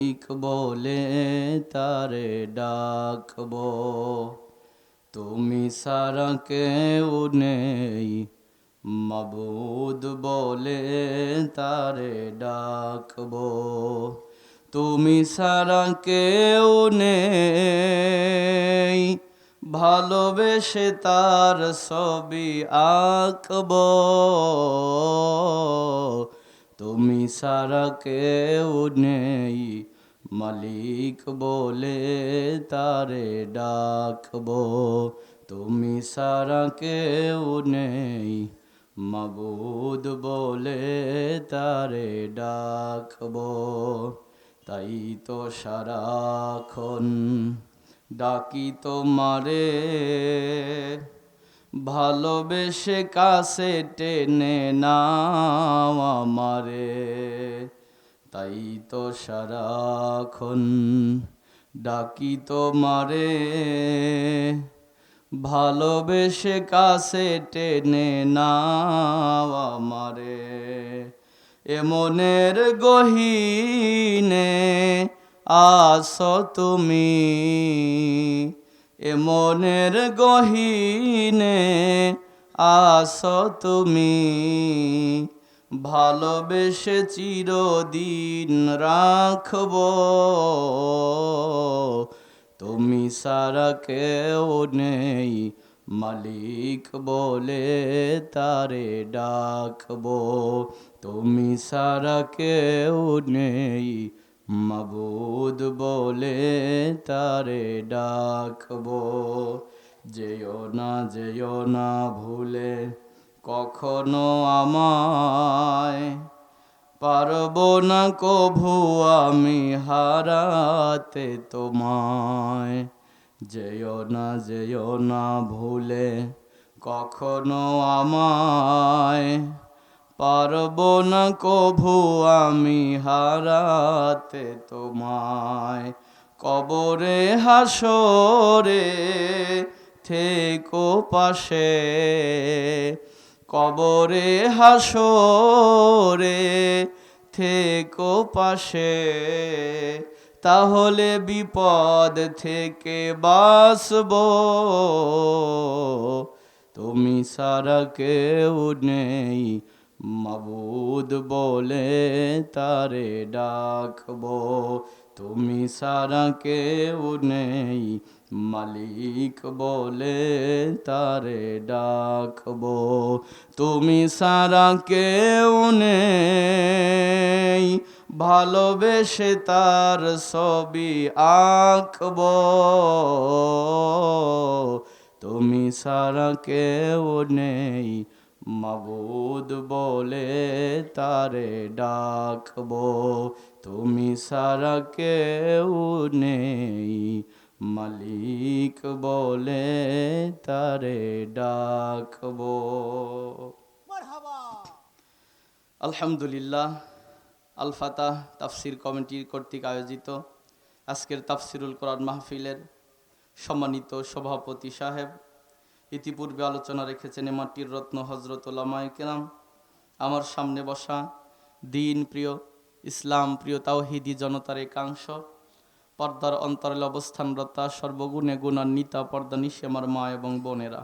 বলে তারে ডাকবো, তুমি ছাড়া কেউ নেই মাবুদ বলে তারে ডাকবো, তুমি ছাড়া কেউ নেই ভালোবেসে তার ছবি আঁকবো, তুমি ছাড়া কেউ নেই মালিক বলে তারে ডাকবো, তুমি ছাড়া কেউ নেই মাবুদ বলে তারে ডাকবো। তাই তো সারাক্ষণ ডাকি তোমারে, ভালোবেসে কাছে টেনে নাও আমারে, তাই তো সারাক্ষণ ডাকি তোমারে, ভালোবেসে কাছে টেনে নাও আমারে, এমনের গহীনে আছো তুমি, এমনের গহীনে আছো তুমি, ভালোবেসে চিরদিন রাখবো, তুমি ছাড়া কেউ নেই মালিক বলে তারে ডাকবো, তুমি ছাড়া কেউ নেই মাবুদ বলে তারে ডাকবো। যেও না ভুলে কখনো আমায়, পারবো না কভু আমি হারাতে তোমায়, যেও না ভুলে কখনো আমায়, পারবো না কভু আমি হারাতে তোমায়, কবরে হাসরে থেকো পাশে, কবরে হাসরে থেকো পাশে, তাহলে বিপদ থেকে বাঁচবো, তুমি ছাড়া কেউ নেই মাবুদ বলে তারে ডাকবো, তুমি ছাড়া কেউ নেই মালিক বলে তারে ডাকবো, তুমি ছাড়া কেউ নেই ভালোবেসে তার ছবি আঁকবো, তুমি ছাড়া কেউ নেই মাবুদ বলে তারে ডাকবো, তুমি ছাড়া কেউ নেই মালিক বলে তারে ডাকবো। আলহামদুলিল্লাহ, আল ফাতাহ তাফসির কমিটির কর্তৃক আয়োজিত আজকের তাফসিরুল কোরআন মাহফিলের সম্মানিত সভাপতি সাহেব, ইতিপূর্বে আলোচনা রেখেছেন এ মাটির রত্ন হজরত উলামায়ে কেরাম, আমার সামনে বসা দিন প্রিয় ইসলাম প্রিয় তাওহীদি জনতার একাংশ, পর্দার অন্তরালে অবস্থানরতা সর্বগুণে গুণান্বিতা পর্দা নিশে আমার মা এবং বোনেরা,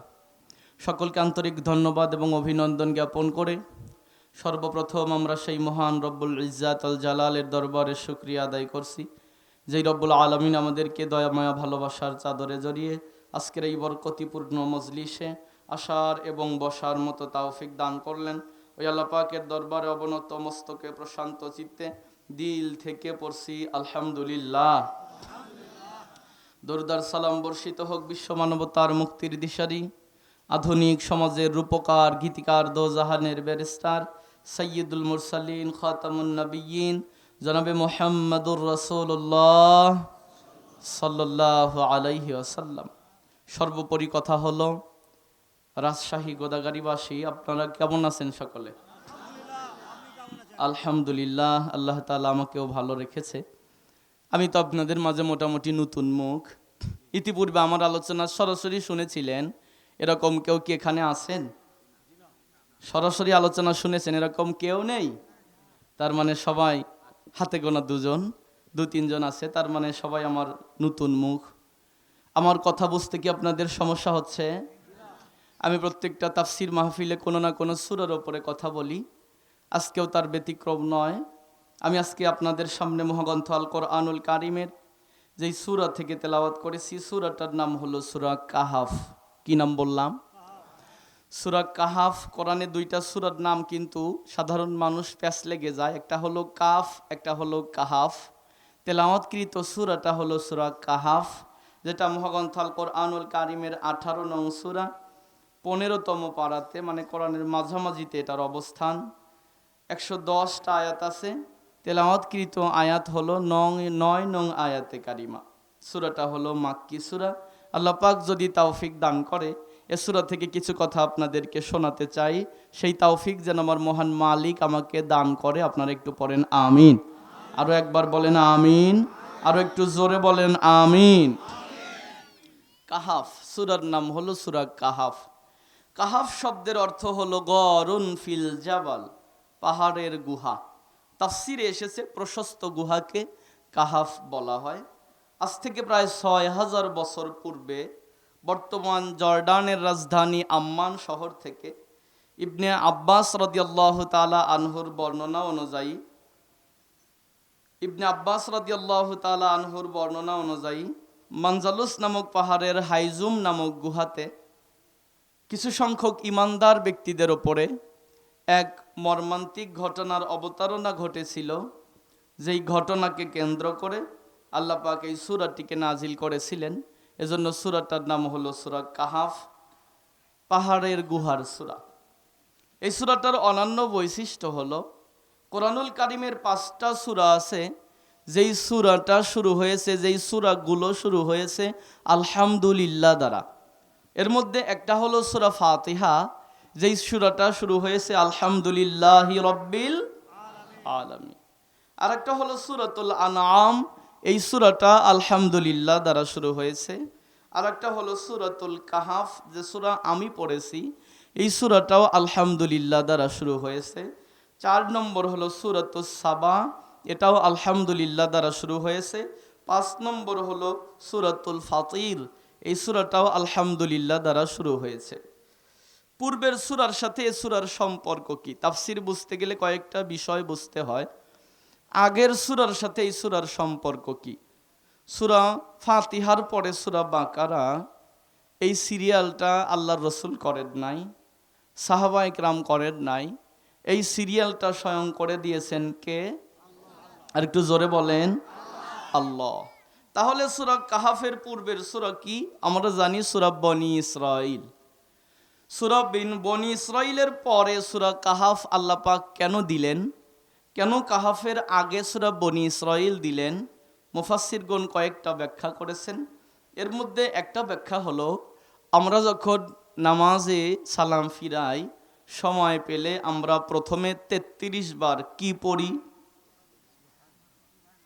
সকলকে আন্তরিক ধন্যবাদ এবং অভিনন্দন জ্ঞাপন করে সর্বপ্রথম আমরা সেই মহান রব্বুল ইজ্জাত আল জালালের দরবারে শুকরিয়া আদায় করছি, যেই রব্বুল আলামিন আমাদেরকে দয়া মায়া ভালোবাসার চাদরে জড়িয়ে আজকের এই বরকতিপূর্ণ মজলিসে আসার এবং বসার মতো তৌফিক দান করলেন। ওই আল্লাহ পাকের দরবারে অবনত মস্তকে প্রশান্ত চিত্তে দিল থেকে পড়ছি আলহামদুলিল্লাহ। দরুদ আর সালাম বর্ষিত হোক বিশ্ব মানবতার মুক্তির দিশারি, আধুনিক সমাজের রূপকার গীতিকার দোজাহানের ব্যারিস্টার সৈয়দুল মুরসালিন খাতামুন নবিয়্যিন জনাবে মুহাম্মদুর রাসূলুল্লাহ সাল্লাল্লাহু আলাইহি ওয়াসাল্লাম। সর্বোপরি কথা হলো, রাজশাহী গোদাগাড়িবাসী আপনারা কেমন আছেন সকলে? আলহামদুলিল্লাহ, আল্লাহ তাআলা আমাকেও ভালো রেখেছে। আমি তো আপনাদের মাঝে মোটামুটি নতুন মুখ। ইতিপূর্বে আমার আলোচনা সরাসরি শুনেছিলেন এরকম কেউ কি এখানে আছেন? সরাসরি আলোচনা শুনেছেন এরকম কেউ নেই? তার মানে সবাই হাতে গোনা দুজন 2-3 জন আছে, তার মানে সবাই আমার নতুন মুখ। আমার কথা বুঝতে কি আপনাদের সমস্যা হচ্ছে? আমি প্রত্যেকটা তাফসির মাহফিলে কোনো না কোনো সূরার ওপরে কথা বলি, আজকেও তার ব্যতিক্রম নয়। আমি আজকে আপনাদের সামনে মহাগ্রন্থ আল কোরআনুল কারিমের যেই সূরা থেকে তেলাওয়াত করেছি, সূরাটার নাম হলো সূরা কাহাফ। কি নাম বললাম? সূরা কাহাফ। কোরআনে 2টা সূরার নাম কিন্তু সাধারণ মানুষ প্যাচ লেগে যায়, একটা হলো কাফ, একটা হলো কাহাফ। তেলাওয়াতকৃত সূরাটা হলো সূরা কাহাফ, যেটা মহাগ্রন্থ আল কোরআনুল কারিমের 18 নং সূরা, 15তম পারাতে, মানে কোরআনের মাঝামাঝিতে এটার অবস্থান। 110টা আয়াত আছে। তেলাওয়াতকৃত আয়াত হলো 9 নং আয়াতে কারিমা। সূরাটা হলো মাক্কি সূরা। আল্লাহ পাক যদি তৌফিক দান করে এ সূরা থেকে কিছু কথা আপনাদেরকে শোনাতে চাই, সেই তৌফিক যেন আমার মহান মালিক আমাকে দান করে। আপনারা একটু পড়েন আমিন। আরো একবার বলেন আমিন। আরো একটু জোরে বলেন আমিন। কাহাফ সূরার নাম হলো সূরা কাহাফ। কাহাফ শব্দের অর্থ হলো গরুন ফিল জাবাল, পাহাড়ের গুহা। তাফসিরে এসেছে প্রশস্ত গুহাকে কাহাফ বলা হয়। আজ থেকে প্রায় 6000 বছর পূর্বে বর্তমান জর্ডানের রাজধানী আম্মান শহর থেকে ইবনে আব্বাস রাদিয়াল্লাহু তাআলা আনহুর বর্ণনা অনুযায়ী মানজালুস নামক পাহাড়ের হাইজুম নামক গুহাতে কিছু সংখ্যক ইমানদার ব্যক্তিদের ওপরে এক মর্মান্তিক ঘটনার অবতারণা ঘটেছিল, যেই ঘটনাকে কেন্দ্র করে আল্লাহ পাক এই সূরাটিকে নাজিল করেছিলেন। এজন্য সূরাটার নাম হলো সূরা কাহাফ, পাহাড়ের গুহার সূরা। এই সূরাটার অনন্য বৈশিষ্ট্য হলো কোরআনুল কারিমের 5টা সূরা আছে, যেই সূরাগুলো শুরু হয়েছে আলহামদুলিল্লাহ দ্বারা। এর মধ্যে একটা হলো সূরা ফাতিহা, যেই সূরাটা শুরু হয়েছে আলহামদুলিল্লাহি রাব্বিল আলামিন। আর একটা হলো সূরাতুল আনআম, এই সূরাটা আলহামদুলিল্লাহ দ্বারা শুরু হয়েছে। আর একটা হলো সূরাতুল কাহাফ, যে সূরা আমি পড়েছি, এই সূরাটাও আলহামদুলিল্লাহ দ্বারা শুরু হয়েছে। 4 নম্বর হলো সূরাতুস সাবা, এটাও আলহামদুলিল্লাহ দ্বারা শুরু হয়েছে। 5 নম্বর হলো সূরাতুল ফাতির, এই সূরাটাও আলহামদুলিল্লাহ দ্বারা শুরু হয়েছে। পূর্বের সূরার সাথে এই সূরার সম্পর্ক কি? তাফসির বুঝতে গেলে কয়েকটা বিষয় বুঝতে হয়। আগের সূরার সাথে এই সূরার সম্পর্ক কি? সূরা ফাতিহার পরে সূরা বাকারা, এই সিরিয়ালটা আল্লাহর রাসূল করেন নাই, সাহাবায়ে কেরাম করেন নাই। এই সিরিয়ালটা স্বয়ং করে দিয়েছেন কে? আর একটু জোরে বলেন আল্লাহ। তাহলে সূরা কাহাফের পূর্বের সূরা কি? আমরা জানি সূরা বনি ইসরাইল। সূরা বনি ইসরাইলের পরে সূরা কাহাফ আল্লাহ পাক কেন দিলেন? কেন কাহাফের আগে সূরা বনি ইসরাইল দিলেন? মুফাসসিরগণ কয়েকটা ব্যাখ্যা করেছেন। এর মধ্যে একটা ব্যাখ্যা হলো, আমরা যখন নামাজে সালাম ফিরাই, সময় পেলে আমরা প্রথমে 33 বার কি পড়ি?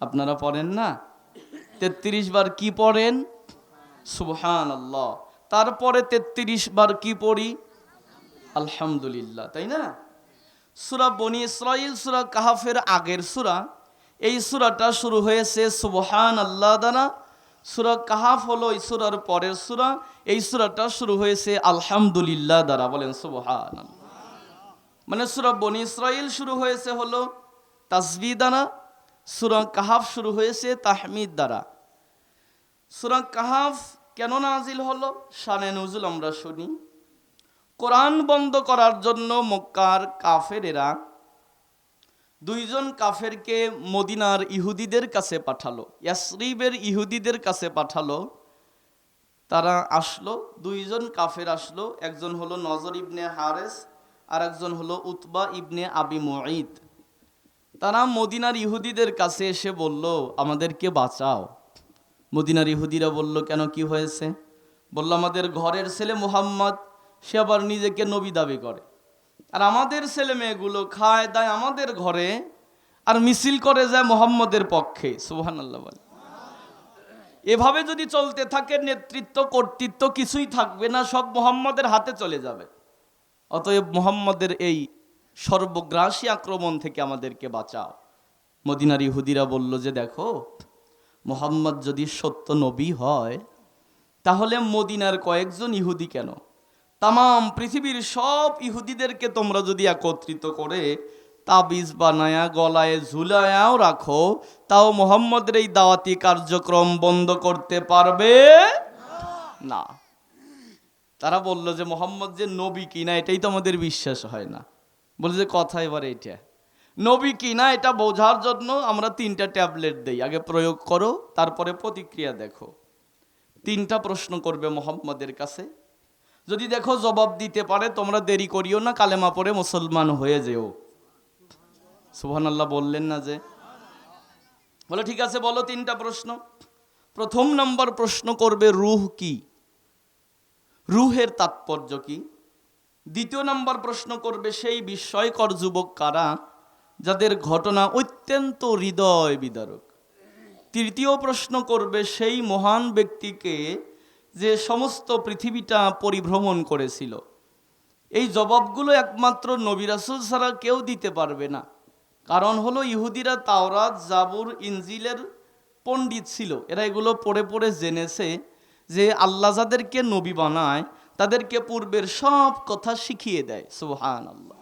আপনারা পড়েন না? 33 বার কি পড়েন? সুবহানাল্লাহ। তারপরে 33 বার কি পড়ি? আলহামদুলিল্লাহ, তাই না? সূরা বনি ইসরাইল সূরা কাহাফের আগের সূরা, এই সূরাটা শুরু হয়েছে সুবহানাল্লাহ দ্বারা। সূরা কাহাফ হলো এই সূরার পরের সূরা, এই সূরাটা শুরু হয়েছে আলহামদুলিল্লাহ দ্বারা। বলেন সুবহানাল্লাহ। মানে সূরা বনি ইসরাইল শুরু হয়েছে হলো তাসবিহ দ্বারা, সূরা কাহাফ শুরু হয়েছে তাহমিদ দ্বারা। সূরা কাহাফ কেন নাজিল হলো? শানে নুজুল আমরা শুনি। কোরআন বন্ধ করার জন্য মক্কার কাফেরেরা 2 জন কাফেরকে মদিনার ইহুদিদের কাছে পাঠালো, ইয়াসরিবের ইহুদিদের কাছে পাঠালো। তারা আসলো, 2 জন কাফের আসলো, একজন হলো নজর ইবনে হারেস আর একজন হলো উতবা ইবনে আবি মুঈত। তারা মদিনার ইহুদিদের কাছে এসে বলল, আমাদেরকে বাঁচাও। মদিনার ইহুদিরা বলল, কেন, কি হয়েছে? বলল, আমাদের ঘরের ছেলে মুহাম্মদ, সে আবার নিজেকে নবী দাবি করে, আর আমাদের ছেলে মেয়েগুলো খায় দায় আমাদের ঘরে, আর মিছিল করে যায় মুহাম্মদের পক্ষে। সুবহানাল্লাহ বলে। এভাবে যদি চলতে থাকে, নেতৃত্ব কর্তৃত্ব কিছুই থাকবে না, সব মুহাম্মদের হাতে চলে যাবে। অতএব মুহাম্মদের এই সর্বগ্রাসী আক্রমণ থেকে আমাদেরকে বাঁচাও। মদিনার ইহুদিরা বলল যে দেখো, মুহাম্মদ যদি সত্য নবী হয় তাহলে মদিনার কয়েকজন ইহুদি কেন, তামাম পৃথিবীর সব ইহুদিদেরকে তোমরা যদি একত্রিত করে তাবিজ বানায়া গলায় ঝুলায়াও রাখো, তাও মুহাম্মদের এই দাওয়াতি কার্যক্রম বন্ধ করতে পারবে না। তারা বলল যে মুহাম্মদ যে নবী কিনা এটাই তো আমাদের বিশ্বাস হয় না। বলে যে কথা এবার এটা নবী কিনা এটা বোঝার জন্য আমরা 3টা ট্যাবলেট দেই, আগে প্রয়োগ করো তারপরে প্রতিক্রিয়া দেখো। 3টা প্রশ্ন করবে মুহাম্মদের কাছে, যদি দেখো জবাব দিতে পারে তোমরা দেরি করিও না, কালেমা পড়ে মুসলমান হয়ে যেও। সুবহানাল্লাহ বললেন না যে? বলে ঠিক আছে, বলো 3টা প্রশ্ন। প্রথম নম্বর প্রশ্ন করবে রূহ কি, রূহের তাৎপর্য কি। দ্বিতীয় নম্বর প্রশ্ন করবে সেই বিস্ময়কর যুবক কারা যাদের ঘটনা অত্যন্ত হৃদয় বিদারক। তৃতীয় প্রশ্ন করবে সেই মহান ব্যক্তিকে যে সমস্ত পৃথিবীটা পরিভ্রমণ করেছিল। এই জবাবগুলো একমাত্র নবী রাসূল ছাড়া কেউ দিতে পারবে না। কারণ হলো ইহুদিরা তাওরাত, জাবুর, ইনজিলের পণ্ডিত ছিল, এরা এগুলো পড়ে পড়ে জেনেছে যে আল্লাহ যাদেরকে নবী বানায় তাদেরকে পূর্বের সব কথা শিখিয়ে দেয়। সুবহানাল্লাহ।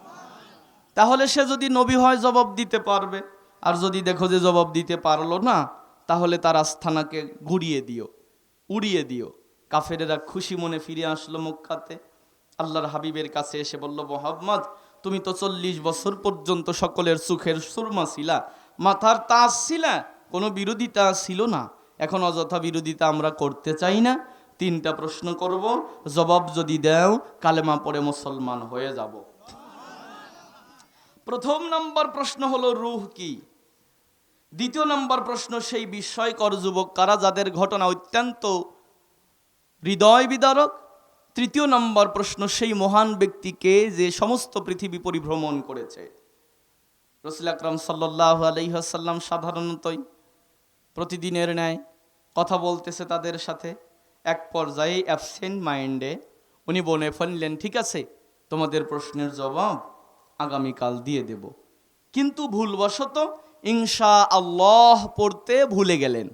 তাহলে সে যদি নবী হয় জবাব দিতে পারবে, আর যদি দেখো যে জবাব দিতে পারলো না তাহলে তার আস্থানাকে ঘুরিয়ে দিও, উড়িয়ে দিও। কাফেরেরা খুশি মনে ফিরে আসলো মক্কাতে। আল্লাহর হাবিবের কাছে এসে বলল, মুহাম্মদ তুমি তো 40 বছর পর্যন্ত সকলের সুখের সুরমা ছিলা, মাথার তাজ ছিলা, কোনো বিরোধিতা ছিল না, এখন অযথা বিরোধিতা আমরা করতে চাই না। 3টা প্রশ্ন করব, জবাব যদি দাও কালেমা পড়ে মুসলমান হয়ে যাব। প্রথম নম্বর প্রশ্ন হলো রূহ কি। দ্বিতীয় নম্বর প্রশ্ন সেই বিস্ময়কর যুবক কারা যাদের ঘটনা অত্যন্ত হৃদয় বিদারক। তৃতীয় নম্বর প্রশ্ন সেই মহান ব্যক্তিকে যে সমস্ত পৃথিবী পরিভ্রমণ করেছে। রাসূল আকরাম সাল্লাল্লাহু আলাইহি ওয়াসাল্লাম সাধারণতই প্রতিদিনের ন্যায় কথা বলতেছে তাদের সাথে। এক পর্যায়ে অ্যাবসেন্ট মাইন্ডে উনি বলে ফেললেন, ঠিক আছে তোমাদের প্রশ্নের জবাব আগামীকাল দিয়ে দেব। কিন্তু ভুলবশত ইনশাআল্লাহ পড়তে ভুলে গেলেন।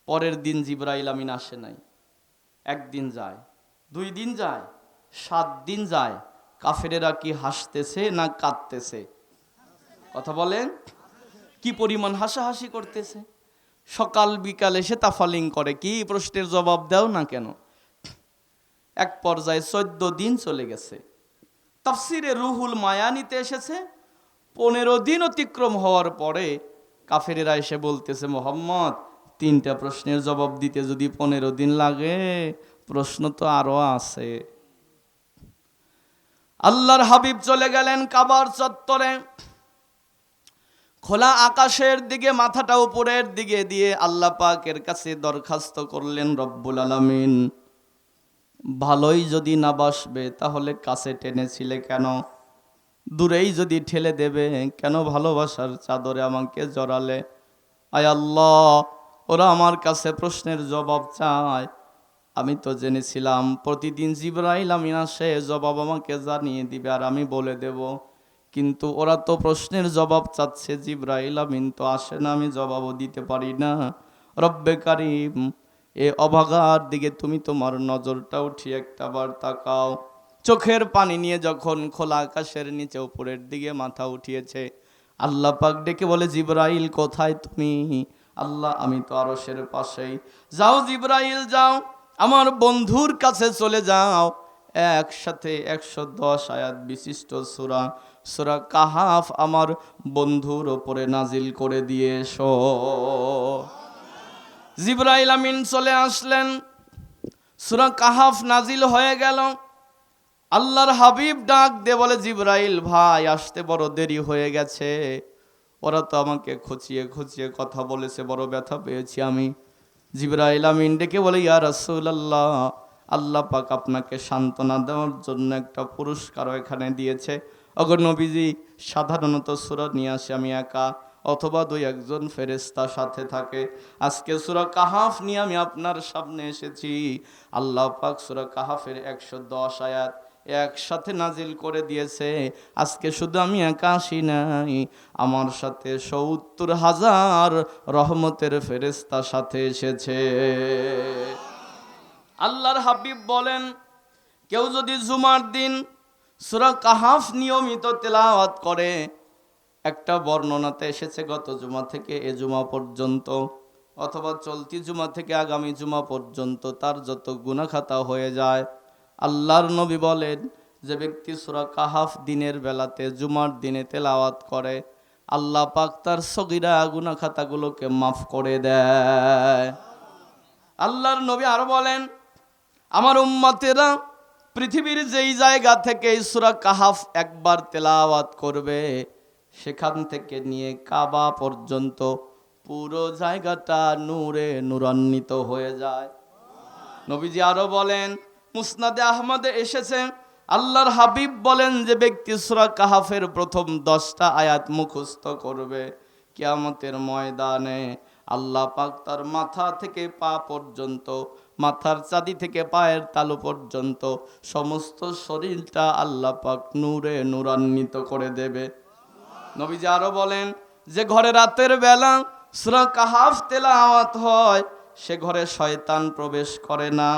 পরের দিন জিবরাইল আমিন আসে নাই। 1 দিন যায়, 2 দিন যায়, 7 দিন যায়। কাফেরেরা কি হাসতেছে না কাঁদতেছে? কথা বলেন, কি পরিমাণ হাসাহাসি করতেছে। সকাল বিকাল এসে তাফালিং করে, কি প্রশ্নের জবাব দাও না কেন। এক পর্যায়ে 14 দিন চলে গেছে। তাফসিরে রুহুল মায়ানিতে এসেছে 15 দিন অতিক্রম হওয়ার পরে কাফেরেরা এসে বলতেছে, মুহাম্মদ 3টা প্রশ্নের জবাব দিতে যদি 15 দিন লাগে, প্রশ্ন তো আরো আছে। আল্লাহর হাবিব চলে গেলেন কাবার চত্বরে, খোলা আকাশের দিকে মাথাটা উপরের দিকে দিয়ে আল্লাহ পাকের কাছে দরখাস্ত করলেন, রব্বুল আলামিন ভালোই যদি না বাসবে তাহলে কাছে টেনেছিলে কেন, দূরেই যদি ঠেলে দেবে কেন ভালোবাসার চাদরে আমাকে জড়ালে। আয় আল্লাহ, ওরা আমার কাছে প্রশ্নের জবাব চায়, আমি তো জেনেছিলাম প্রতিদিন জিবরাইল আমিন আসে জবাব আমাকে জানিয়ে দিবে আর আমি বলে দেব, কিন্তু ওরা তো প্রশ্নের জবাব চাচ্ছে, জিবরাইল আমিন তো আসে না, আমি জবাবও দিতে পারি না। রব্বে কারিম, এ অভাগার দিকে তুমি তোমার নজরটা উঠিয়ে একটাবার তাকাও। চোখের পানি নিয়ে যখন খোলা আকাশের নিচে উপরের দিকে মাথা উঠিয়েছে, আল্লাহ পাক ডেকে বলে, জিবরাইল কোথায় তুমি? আল্লাহ, আমি তো আরশের পাশেই। যাও জিবরাইল যাও, আমার বন্ধুর কাছে চলে যাও, একসাথে 110 আয়াত বিশিষ্ট সূরা সূরা কাহাফ আমার বন্ধুর ওপরে নাজিল করে দিয়ে এসো। জিবরাইল আমিন চলে আসলেন, সূরা কাহাফ নাজিল হয়ে গেল। আল্লাহর হাবিব ডাক দিয়ে বলে, জিবরাইল ভাই আসতে বড় দেরি হয়ে গেছে, ওরা তো আমাকে খুঁচিয়ে খুঁচিয়ে কথা বলেছে, বড় ব্যথা পেয়েছি আমি। জিবরাইল আমিন ডেকে বলে, ইয়া রাসূলুল্লাহ, আল্লাহ পাক আপনাকে সান্ত্বনা দেওয়ার জন্য একটা পুরস্কারও এখানে দিয়েছে। ওগো নবীজি, সাধারণত সূরা নিয়ে আসে আমি একা অথবা 2-1 ফেরেশতা সাথে থাকে, আজকে সূরা কাহাফ নিয়ে আমি আপনার সামনে এসেছি। আল্লাহ পাক সূরা কাহাফের 110 আয়াত একসাথে নাজিল করে দিয়েছে। আজকে শুধু আমি একা আসি নাই, আমার সাথে ৭০,০০০ রহমতের ফেরেশতা সাথে এসেছে। আল্লাহর হাবিব বলেন, কেউ যদি জুমার দিন সূরা কাহাফ নিয়মিত তেলাওয়াত করে, একটা বর্ণনাতে এসেছে গত জুমা থেকে এ জুমা পর্যন্ত, অথবা চলতি জুমা থেকে আগামী জুমা পর্যন্ত তার যত গুনাহ খাতা হয়ে যায়, আল্লাহর নবী বলেন যে ব্যক্তি সূরা কাহাফ দিনের বেলাতে জুমার দিনে তেলাওয়াত করে, আল্লাহ পাক তার সগীরা গুনাহ খাতাগুলোকে মাফ করে দেয়। আল্লাহর নবী আরো বলেন, আমার উম্মতেরা পৃথিবীর যেই জায়গা থেকে এই সূরা কাহাফ একবার তেলাওয়াত করবে, সেখান থেকে নিয়ে কাবা পর্যন্ত পুরো জায়গাটা নূরে নূরান্বিত হয়ে যায়। নবীজি আরো বলেন, মুসনাদে আহমদে এসেছে, আল্লাহর হাবিব বলেন যে ব্যক্তি সূরা কাহাফের প্রথম 10টা আয়াত মুখস্থ করবে, কিয়ামতের ময়দানে আল্লাহ পাক তার মাথা থেকে পা পর্যন্ত, মাথার চাঁদি থেকে পায়ের তালু পর্যন্ত সমস্ত শরীরটা আল্লাহ পাক নূরে নূরান্বিত করে দেবে। নবীজি আরো বলেন, যে ঘরে রাতের বেলা সূরা কাহাফ তেলাওয়াত হয়, সে ঘরে শয়তান প্রবেশ করে না।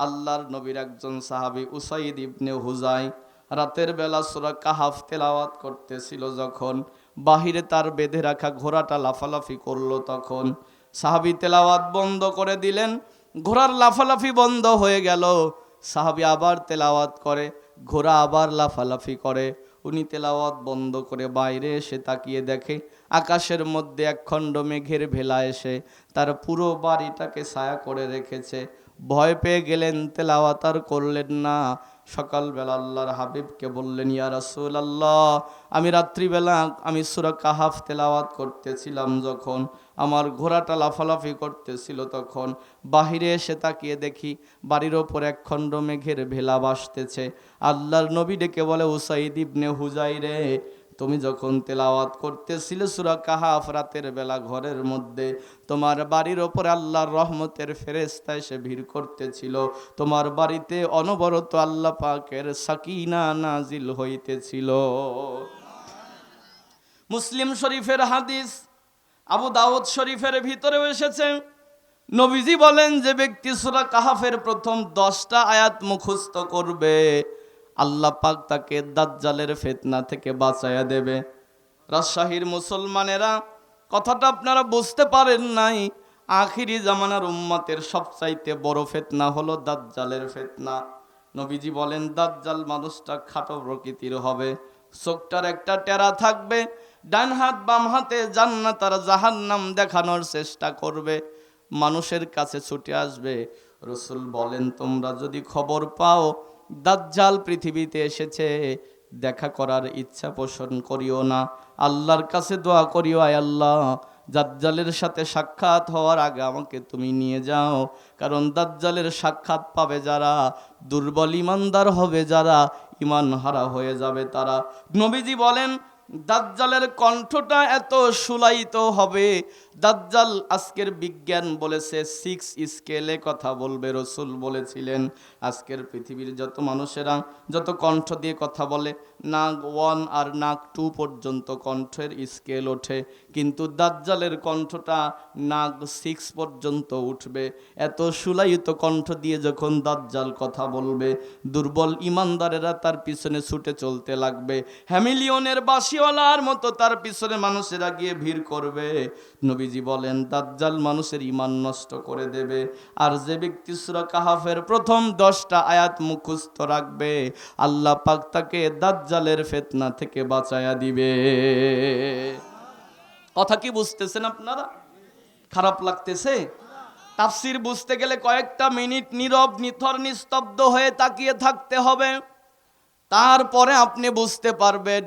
আল্লাহর নবীর একজন সাহাবী উসাইদ ইবনে হুজাই রাতের বেলা সূরা কাহাফ তেলাওয়াত করতেছিল, যখন বাহিরে তার বেঁধে রাখা ঘোড়াটা লাফালাফি করলো, তখন সাহাবী তেলাওয়াত বন্ধ করে দিলেন, ঘোড়ার লাফালাফি বন্ধ হয়ে গেল। সাহাবী আবার তেলাওয়াত করে, ঘোড়া আবার লাফালাফি করে। উনি তেলাওয়াত বন্ধ করে বাইরে এসে তাকিয়ে দেখে আকাশের মধ্যে একখণ্ড মেঘের ভেলা এসে তার পুরো বাড়িটাকে ছায়া করে রেখেছে। ভয় পেয়ে গেলেন, তেলাওয়াত আর করলেন না। সকালবেলা আল্লাহর হাবিবকে বললেন, ইয়া রাসূলুল্লাহ, আমি রাত্রিবেলা আমি সূরা কাহাফ তেলাওয়াত করতেছিলাম, যখন আমার ঘোড়াটা লাফালাফি করতেছিল, তখন বাহিরে এসে তাকিয়ে দেখি বাড়ির ওপর একখণ্ড মেঘের ভেলা ভাসতেছে। আল্লাহর নবী ডেকে বলে, উসাইদ ইবনে হুজাইরে, তুমি যখন তেলাওয়াত করতেছিলে সূরা কাহাফ রাতের বেলা ঘরের মধ্যে, তোমার বাড়ির ওপরে আল্লাহর রহমতের ফেরেশতা এসে ভিড় করতেছিল, তোমার বাড়িতে অনবরত আল্লাহ পাকের সাকিনা নাজিল হইতেছিল। মুসলিম শরীফের হাদিস, আবু দাউদ শরীফের ভিতরেও এসেছে, নবীজি বলেন যে ব্যক্তি সূরা কাহাফের প্রথম 10টা আয়াত মুখস্থ করবে, আল্লাহ পাক তাকে দাজ্জালের ফিতনা থেকে বাঁচায়া দেবে। রাজশাহীর মুসলমানেরা, কথাটা আপনারা বুঝতে পারেন নাই, আখিরি জামানার উম্মতের সবচাইতে বড় ফিতনা হলো দাজ্জালের ফিতনা। নবীজি বলেন, দাজ্জাল মানুষটা খাটো প্রকৃতির হবে, চোখটার একটা টেরা থাকবে, ডান হাত বাম হাতে জান্নাত আর জাহান্নাম দেখানোর চেষ্টা করবে, মানুষের কাছে ছুটে আসবে। রাসূল বলেন, তোমরা যদি খবর পাও দাজ্জাল পৃথিবীতে এসেছে, দেখা করার ইচ্ছা পোষণ করিও না, আল্লাহর কাছে দোয়া করিও, আয় আল্লাহ, দাজ্জালের সাথে সাক্ষাৎ হওয়ার আগে আমাকে তুমি নিয়ে যাও। কারণ দাজ্জালের সাক্ষাৎ পাবে যারা, দুর্বল ইমানদার হবে যারা, ইমান হারা হয়ে যাবে তারা। নবীজি বলেন, দাজ্জালের কণ্ঠটা এত সুলায়িত হবে, দাজ্জাল আজকের বিজ্ঞান বলেছে 6 স্কেলে কথা বলবে। রাসূল বলেছিলেন, আজকের পৃথিবীর যত মানুষেরা যত কণ্ঠ দিয়ে কথা বলে, নাক 1 আর নাক 2 পর্যন্ত কণ্ঠের স্কেল ওঠে, কিন্তু দাজ্জালের কণ্ঠটা নাক 6 পর্যন্ত উঠবে। এত সুলায়িত কণ্ঠ দিয়ে যখন দাজ্জাল কথা বলবে, দুর্বল ইমানদারেরা তার পিছনে ছুটে চলতে লাগবে, হ্যামিলিয়নের বাঁশিওয়ালার মতো তার পিছনে মানুষেরা গিয়ে ভিড় করবে। নবীজি বলেন, দাজ্জাল মানুষের ঈমান নষ্ট করে দেবে। আর যে ব্যক্তি সূরা কাহাফের প্রথম 10টা আয়াত মুখস্থ রাখবে, আল্লাহ পাক তাকে দাজ্জালের ফিতনা থেকে বাঁচায়া দিবে। কথা কি বুঝতেছেন আপনারা? খারাপ লাগতেছে? তাফসীর বুঝতে গেলে কয়েকটা মিনিট নীরব নিথর নিস্তব্ধ হয়ে তাকিয়ে থাকতে হবে, তারপরে আপনি বুঝতে পারবেন।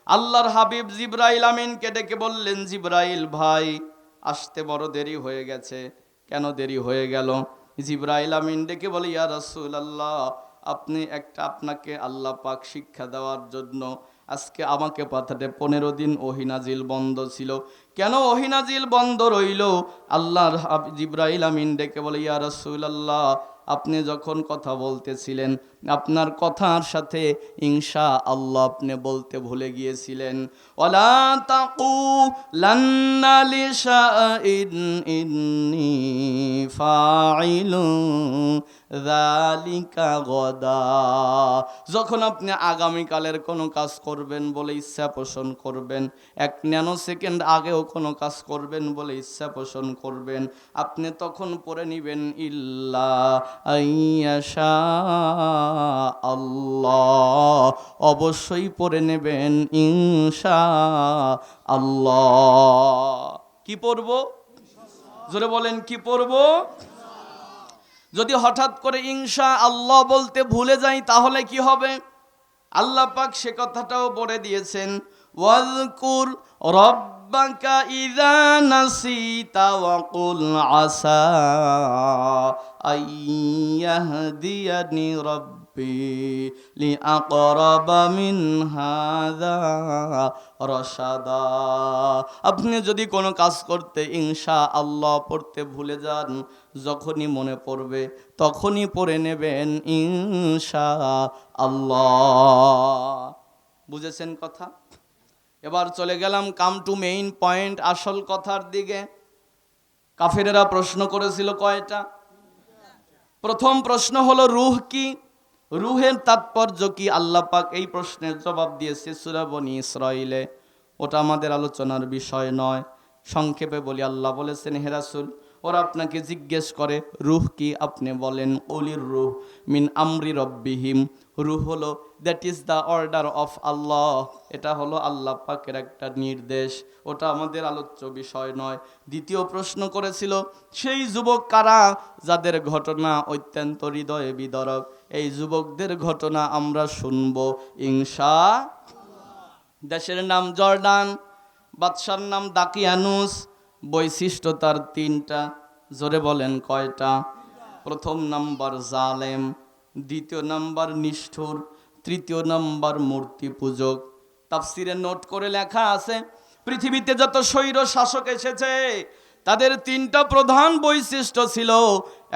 আল্লাহর হাবিব জিবরাইল আমিনকে ডেকে বললেন, জিবরাইল ভাই, আসতে বড় দেরি হয়ে গেছে। কেন দেরি হয়ে গেল? জিবরাইল আমিন ডেকে বলে, ইয়া রাসূলুল্লাহ, আপনাকে আল্লাহ পাক শিক্ষা দেওয়ার জন্য আজকে আমাকে পাঠাতে 15 দিন ওহী নাজিল বন্ধ ছিল। কেন ওহী নাজিল বন্ধ রইল? আল্লাহর জিবরাইল আমিন ডেকে বলে, ইয়া রাসূলুল্লাহ, আপনি যখন কথা বলতেছিলেন আপনার কথার সাথে ইনশাআল্লাহ আপনি বলতে ভুলে গিয়েছিলেন। ওয়ালা তাকুলান্না লিশাইইন ইন্নী ফাইলু যালিকা গাদা। যখন আপনি আগামীকালের কোনো কাজ করবেন বলে ইচ্ছা পোষণ করবেন, 1 ন্যানো সেকেন্ড আগেও কোনো কাজ করবেন বলে ইচ্ছা পোষণ করবেন, আপনি তখন পড়ে নেবেন ইল্লা আইয়াশা আল্লাহ, অবশ্যই পড়ে নেবেন ইনশা আল্লাহ। কি পড়ব? জোরে বলেন, কি পড়ব? যদি হঠাৎ করে ইনশা আল্লাহ বলতে ভুলে যাই তাহলে কি হবে? আল্লাহ পাক সে কথাটাও বলে দিয়েছেন, ওয়াজকুর রব্বাকা ইযা নাসিতা ওয়া কুল আসা আইয়াহদিয়ানি রব্বি লিআকরাবা মিন হাযা রশাদা। আপনি যদি কোনো কাজ করতে ইনশা আল্লাহ পড়তে ভুলে যান, যখনই মনে পড়বে তখনই পড়ে নেবেন ইনশা আল্লাহ। বুঝেছেন কথা? এবার চলে গেলাম কাম টু মেইন পয়েন্ট, আসল কথার দিকে। কাফেরেরা প্রশ্ন করেছিল কয়টা? প্রথম প্রশ্ন হলো রূহ কি, রূহের তাৎপর্য কি? আল্লাহ পাক এই প্রশ্নের জবাব দিয়েছে সূরা বনী ইসরাঈলে। ওটা আমাদের আলোচনার বিষয় নয়, সংক্ষেপে বলি। আল্লাহ বলেছেন, হে রাসূল, ওরা আপনাকে জিজ্ঞেস করে রূহ কি, আপনি বলেন উলির রূহ মিন আমরি রব্বিহিম। রূহ হলো that is the order of Allah, এটা হলো আল্লাহ পাকের একটা নির্দেশ, ওটা আমাদের আলোচ্য বিষয় নয়। দ্বিতীয় প্রশ্ন করেছিল সেই যুবক কারা যাদের ঘটনা অত্যন্ত হৃদয়ে বিদারক, এই যুবকদের ঘটনা আমরা শুনব ইনশাআল্লাহ। দেশের নাম জর্ডান, বাদশার নাম দাকিয়ানুস, বৈশিষ্ট্য তার 3টা। জোরে বলেন কয়টা? প্রথম নাম্বার জালেম, দ্বিতীয় নাম্বার নিষ্ঠুর, তৃতীয় নাম্বার মূর্তি পূজক। তাফসিরে নোট করে লেখা আছে, পৃথিবীতে যত স্বৈর শাসক এসেছে তাদের 3টা প্রধান বৈশিষ্ট্য ছিল।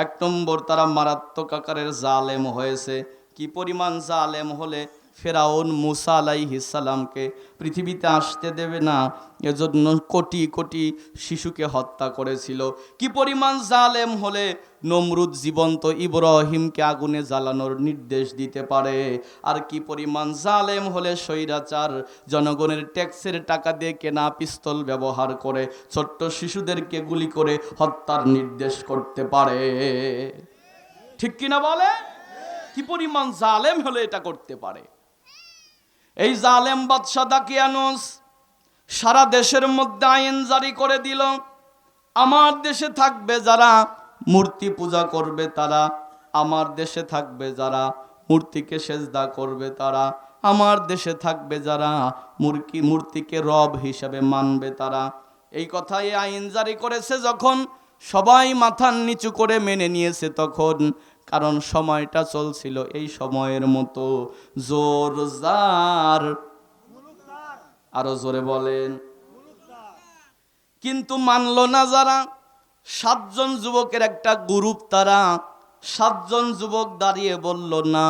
1 নম্বর, তারা মারাত্মক আকারের জালেম হয়েছে। কি পরিমাণ জালেম হলে ফেরাউন মুসা আলাইহিস সালামকে পৃথিবীতে আসতে দেবে না, এজন্য কোটি কোটি শিশুকে হত্যা করেছিল। কি পরিমাণ জালেম হলে নমরুদ জীবন্ত ইব্রাহিমকে আগুনে জ্বালানোর নির্দেশ দিতে পারে। আর কি পরিমাণ জালেম হলে স্বৈরাচার জনগণের ট্যাক্সের টাকা দিয়ে কেনা পিস্তল ব্যবহার করে ছোট্ট শিশুদেরকে গুলি করে হত্যার নির্দেশ করতে পারে। ঠিক কিনা বলে? কি পরিমাণ জালেম হলে এটা করতে পারে। এই জালেম বাদশা দাকিয়ানুস সারা দেশের মধ্যে আইন জারি করে দিল, আমার দেশে থাকবে যারা মূর্তি পূজা করবে তারা, আমার দেশে থাকবে যারা মূর্তিকে সেজদা করবে তারা, আমার দেশে থাকবে যারা মূর্তিকে রব হিসাবে মানবে তারা। এই কথাই আইন জারি করেছে যখন সবাই মাথা নিচু করে মেনে নিয়েছে তখন, কারণ সময়টা চলছিল এই সময়ের মতো জোর জার, আরো জোরে বলেন। কিন্তু মানলো না যারা, 7 জন যুবকের একটা গ্রুপ, তারা 7 জন যুবক দাঁড়িয়ে বলল, না,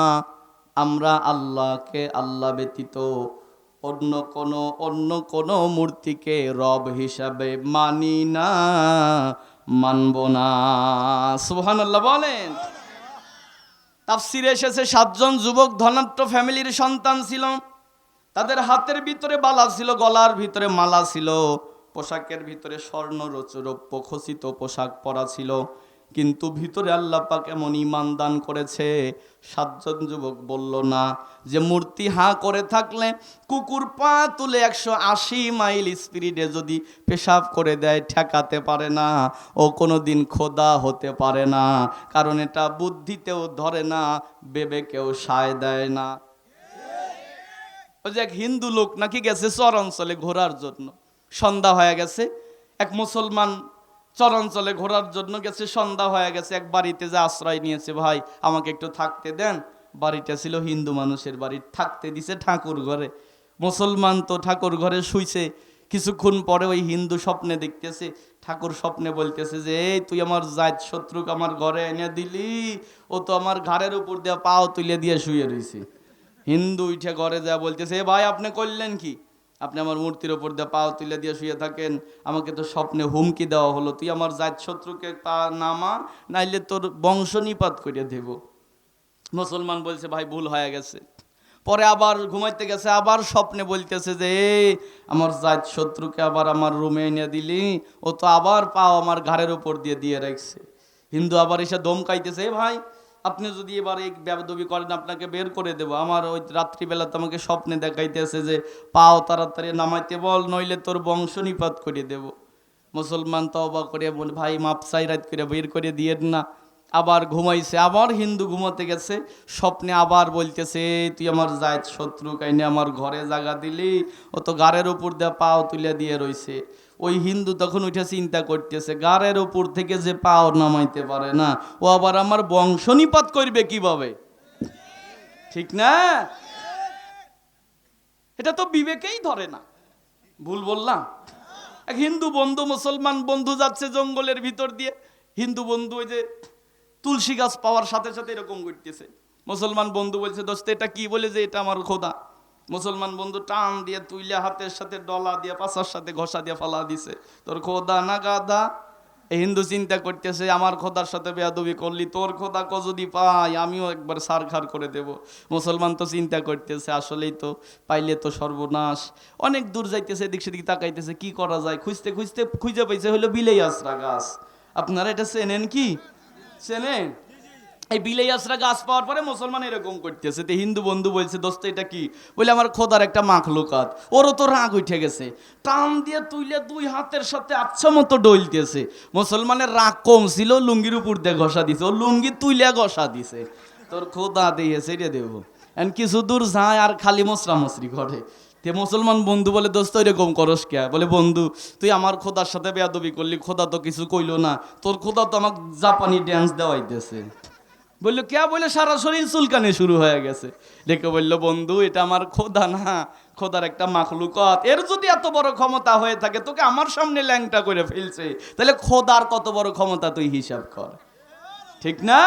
আমরা আল্লাহকে, আল্লাহ ব্যতীত অন্য কোনো মূর্তিকে রব হিসাবে মানি না, মানব না। সুবহানাল্লাহ বলেন। তাফসিরে এসেছে 7 জন যুবক ধনাঢ্য ফ্যামিলির সন্তান ছিল, তাদের হাতের ভিতরে বালা ছিল, গলার ভিতরে মালা ছিল, পোশাকের ভিতরে স্বর্ণ রৌপ্য খচিত পোশাক পরা ছিল। কিন্তু ভিতরে আল্লাহ পাক এমন ঈমান দান করেছে, 7 জন যুবক বলল না যে মূর্তি হাঁ করে থাকলে কুকুর পা তুলে 180 মাইল স্পিডে যদি পেশাব করে দেয় ঠেকাতে পারে না, ও কোনোদিন খোদা হতে পারে না, কারণ এটা বুদ্ধিতেও ধরে না, বিবেকেও সায় দেয় না। ওই যে এক হিন্দু লোক নাকি গেছে চর অঞ্চলে ঘোরার জন্য, সন্ধ্যা হয়ে গেছে, এক মুসলমান চর অঞ্চলে ঘোরার জন্য গেছে, সন্ধ্যা হয়ে গেছে, এক বাড়িতে যে আশ্রয় নিয়েছে, ভাই আমাকে একটু থাকতে দেন। বাড়িটা ছিল হিন্দু মানুষের বাড়ি, থাকতে দিছে ঠাকুর ঘরে। মুসলমান তো ঠাকুর ঘরে শুইছে, কিছুক্ষণ পরে ওই হিন্দু স্বপ্নে দেখতেছে, ঠাকুর স্বপ্নে বলতেছে যে এই তুই আমার জাত শত্রুকে আমার ঘরে এনে দিলি, ও তো আমার ঘাড়ের উপর দিয়ে পাও তুলে দিয়ে শুয়ে রয়েছে। হিন্দু উঠে ঘরে যা বলতেছে, এ ভাই আপনি করলেন কি? আপনি আমার মূর্তির ওপর দিয়ে পাও তুলে দিয়ে শুয়ে থাকেন, আমাকে তো স্বপ্নে হুমকি দেওয়া হলো, তুই আমার জাত শত্রুকে পা নামা, নাইলে তোর বংশ নিপাত করে দেব। মুসলমান বলছে ভাই ভুল হয়ে গেছে। পরে আবার ঘুমাইতে গেছে, আবার স্বপ্নে বলতেছে যে আমার জাত শত্রুকে আবার আমার রুমে এনে দিলি, ও তো আবার পাও আমার ঘাড়ের উপর দিয়ে দিয়ে রাখছে। হিন্দু আবার এসে ধমকাইতেছে, ভাই আপনি যদি এবার এই বেয়াদবি করেন আপনাকে বের করে দেবো। আমার ওই রাত্রিবেলা তো আমাকে স্বপ্নে দেখাইতেছে যে পাও তাড়াতাড়ি নামাইতে বল, নইলে তোর বংশ নিপাত করে দেব। মুসলমান তওবা করে বল, ভাই মাপ চাই, রাত করে বের করে দিয়েন না। আবার ঘুমাইছে, আবার হিন্দু ঘুমাতে গেছে, স্বপ্নে আবার বলতেছে তুই আমার জাত শত্রু কাইনে আমার ঘরে জায়গা দিলি, ও তো গাড়ের উপর দিয়ে পাও তুলে দিয়ে রইছে। ওই হিন্দু তখন উঠে চিন্তা করতেছে, গাড়ের উপর থেকে যে পাও নামাইতে পারে না, ও আবার আমার বংশ নিপাত করবে কিভাবে? ঠিক না? এটা তো বিবেকেই ধরে না। ভুল বললাম? এক হিন্দু বন্ধু মুসলমান বন্ধু যাচ্ছে জঙ্গলের ভিতর দিয়ে, হিন্দু বন্ধু ওই যে তুলসী গাছ পাওয়ার সাথে সাথে এরকম করতেছে। মুসলমান বন্ধু বলছে, দোস্ত এটা কি? বলে যে এটা আমার খোদা। মুসলমান বন্ধু টান দিয়ে তুইলে হাতের সাথে ডলা দিয়ে পাশার সাথে ঘষা দিয়ে ফালা দিছে, তোর খোদা না গাধা? এই হিন্দু চিন্তা করতেছে, আমার খোদার সাথে বেয়াদবি করলি, তোর খোদা কো যদি পাই আমিও একবার সারখার করে দেব। মুসলমান তো চিন্তা করতেছে আসলেই তো পাইলে তো সর্বনাশ। অনেক দূর যাইতেছে, এদিক সেদিক তাকাইতেছে, কি করা যায়, খুঁজতে খুঁজতে খুঁজে পাইছে হলো বিলেই আশ্রা গাছ। আপনারা এটা চেনেন কি? চেনেন? এই বিলেই আশ্রা গাছ পাওয়ার পরে মুসলমান এরকম করতেছে। তো হিন্দু বন্ধু বলছে, দোস্ত এটা কি? বলে আমার খোদার একটা মাখলুকাত। ওরও তো রাগ উঠে গেছে, টান দিয়ে তুইলে দুই হাতের সাথে আচ্ছা মতো ডলতেছে। মুসলমানের রাগ কম ছিল, লুঙ্গির উপর দিয়ে ঘষা দিছে, ও লুঙ্গি তুইলে ঘষা দিছে। তোর খোদা দিয়ে সেটা দেবো। এন কিছু দূর যায় আর খালি মশরা মশরি করে। তে মুসলমান বন্ধু বলে, দোস্ত এরকম করস কে? বলে, বন্ধু তুই আমার খোদার সাথে বেয়াদবি করলি, খোদা তো কিছু কইলো না, তোর খোদা তো আমাকে জাপানি ড্যান্স দেওয়াইতেছে। বললো কে? বলে সারা শরীর চুলকানি শুরু হয়ে গেছে। দেখে বলল, বন্ধু এটা আমার খোদা না, খোদার একটা মাখলুকাত। এর যদি এত বড় ক্ষমতা হয়ে থাকে, তোকে আমার সামনে ল্যাংটা করে ফেলছে, তাহলে খোদার কত বড় ক্ষমতা তুই হিসাব কর। ঠিক না?